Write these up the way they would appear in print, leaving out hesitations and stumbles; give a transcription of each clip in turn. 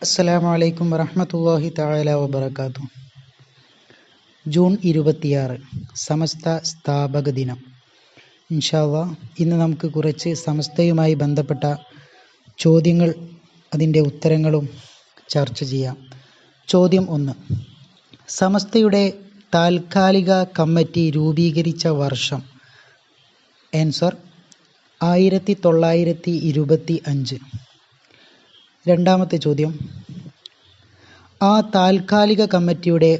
അസ്സലാമു അലൈക്കും വറഹ്മത്തുള്ളാഹി തആല വബറകാതുഹു. ജൂൺ 26 സമസ്ത സ്ഥാപക ദിനം. ഇൻഷാ അല്ലാഹ് ഇന്ന് നമുക്ക് കുറച്ച് സമസ്തയുമായി ബന്ധപ്പെട്ട ചോദ്യങ്ങൾ അതിൻ്റെ ഉത്തരങ്ങളും ചർച്ച ചെയ്യാം. ചോദ്യം 1. സമസ്തയുടെ താൽക്കാലിക കമ്മിറ്റി രൂപീകരിച്ച വർഷം? ആൻസർ 1925. രണ്ടാമത്തെ ചോദ്യം. ആ താൽക്കാലിക കമ്മിറ്റിയുടെ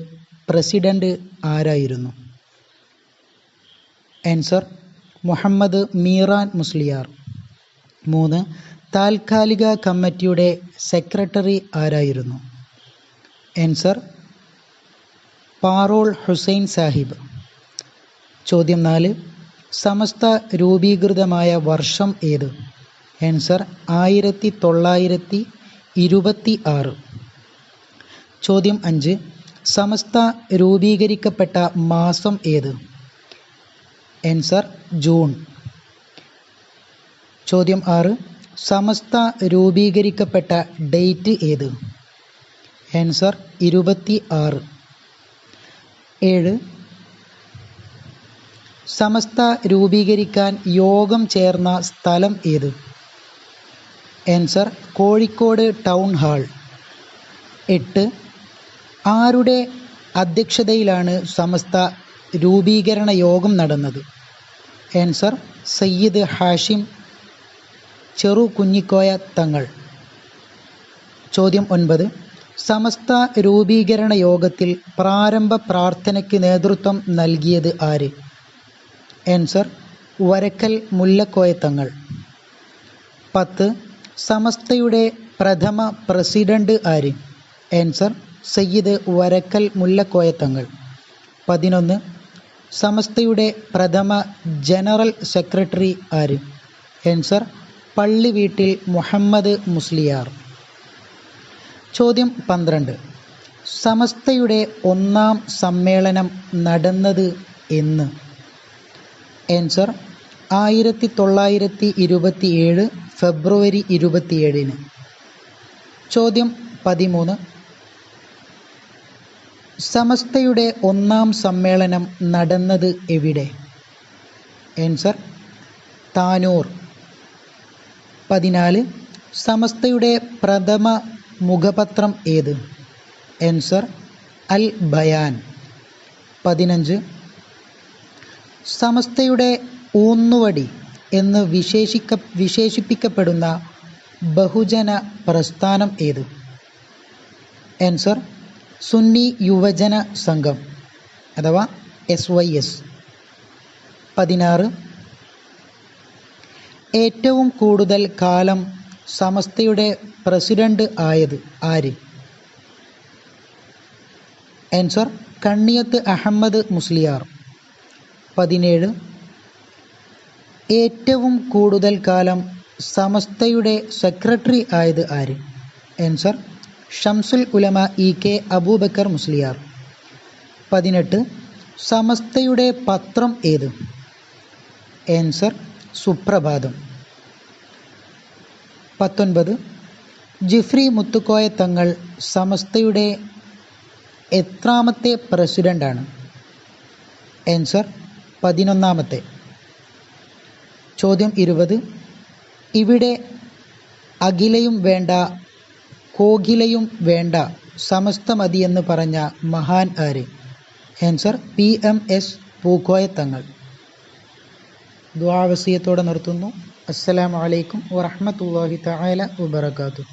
പ്രസിഡന്റ് ആരായിരുന്നു? ആൻസർ മുഹമ്മദ് മീറാൻ മുസ്ലിയാർ. 3. താൽക്കാലിക കമ്മിറ്റിയുടെ സെക്രട്ടറി ആരായിരുന്നു? ആൻസർ പാറോൾ ഹുസൈൻ സാഹിബ്. ചോദ്യം 4. സമസ്ത രൂപീകൃതമായ വർഷം ഏത്? ആൻസർ 1926. ചോദ്യം 5. സമസ്ത രൂപീകരിക്കപ്പെട്ട മാസം ഏത്? Answer June. ചോദ്യം 6. സമസ്ത രൂപീകരിക്കപ്പെട്ട ഡേറ്റ് ഏത്? ആൻസർ 26. 7. സമസ്ത രൂപീകരിക്കാൻ യോഗം ചേർന്ന സ്ഥലം ഏത്? Answer Kozhikode town hall. 8. ആരുടെ അധ്യക്ഷതയിലാണ് സമസ്ത രൂപീകരണ യോഗം നടന്നത്? ആൻസർ സയ്യിദ് ഹാഷിം ചെറുകുഞ്ഞിക്കോയ തങ്ങൾ. ചോദ്യം 9. സമസ്ത രൂപീകരണ യോഗത്തിൽ പ്രാരംഭ പ്രാർത്ഥനയ്ക്ക് നേതൃത്വം നൽകിയത് ആര്? ആൻസർ വരക്കൽ മുല്ലക്കോയ തങ്ങൾ. 10. സമസ്തയുടെ പ്രഥമ പ്രസിഡന്റ് ആര്? ആൻസർ സയ്യിദ് വരക്കൽ മുല്ലക്കോയ തങ്ങൾ. 11. സമസ്തയുടെ പ്രഥമ ജനറൽ സെക്രട്ടറി ആര്? ആൻസർ പള്ളി വീട്ടിൽ മുഹമ്മദ് മുസ്ലിയാർ. ചോദ്യം 12. സമസ്തയുടെ ഒന്നാം സമ്മേളനം നടന്നത് എന്ന്? ആൻസർ 1927 ഫെബ്രുവരി 27. ചോദ്യം 13. സമസ്തയുടെ ഒന്നാം സമ്മേളനം നടന്നത് എവിടെ? ആൻസർ താനൂർ. 14. സമസ്തയുടെ പ്രഥമ മുഖപത്രം ഏത്? ആൻസർ അൽ ബയാൻ. 15. സമസ്തയുടെ ഊന്നുവടി എന്ന് വിശേഷിപ്പിക്കപ്പെടുന്ന ബഹുജന പ്രസ്ഥാനം ഏത്? ആൻസർ സുന്നി യുവജന സംഘം അഥവാ SYS. 16. ഏറ്റവും കൂടുതൽ കാലം സമസ്തയുടെ പ്രസിഡന്റ് ആയത് ആര്? ആൻസർ കണ്ണിയത്ത് അഹമ്മദ് മുസ്ലിയാർ. 17. ഏറ്റവും കൂടുതൽ കാലം സമസ്തയുടെ സെക്രട്ടറി ആയത് ആര്? ആൻസർ ഷംസുൽ ഉലമ EK അബൂബക്കർ മുസ്ലിയാർ. 18. സമസ്തയുടെ പത്രം ഏത്? ആൻസർ സുപ്രഭാതം. 19. ജിഫ്രി മുത്തുക്കോയ തങ്ങൾ സമസ്തയുടെ എത്രാമത്തെ പ്രസിഡന്റാണ്? ആൻസർ 11ാമത്തെ. ചോദ്യം 20. ഇവിടെ അഖിലയും വേണ്ട കോകിലയും വേണ്ട സമസ്ത മതിയെന്ന് പറഞ്ഞ മഹാൻ ആര്? Answer PMS Pookoya Thangal. ദുആ വസിയത്തോടെ നിർത്തുന്നു. അസ്സലാമു അലൈക്കും വറഹ്മത്തുള്ളാഹി തആല വബറകാതുഹു.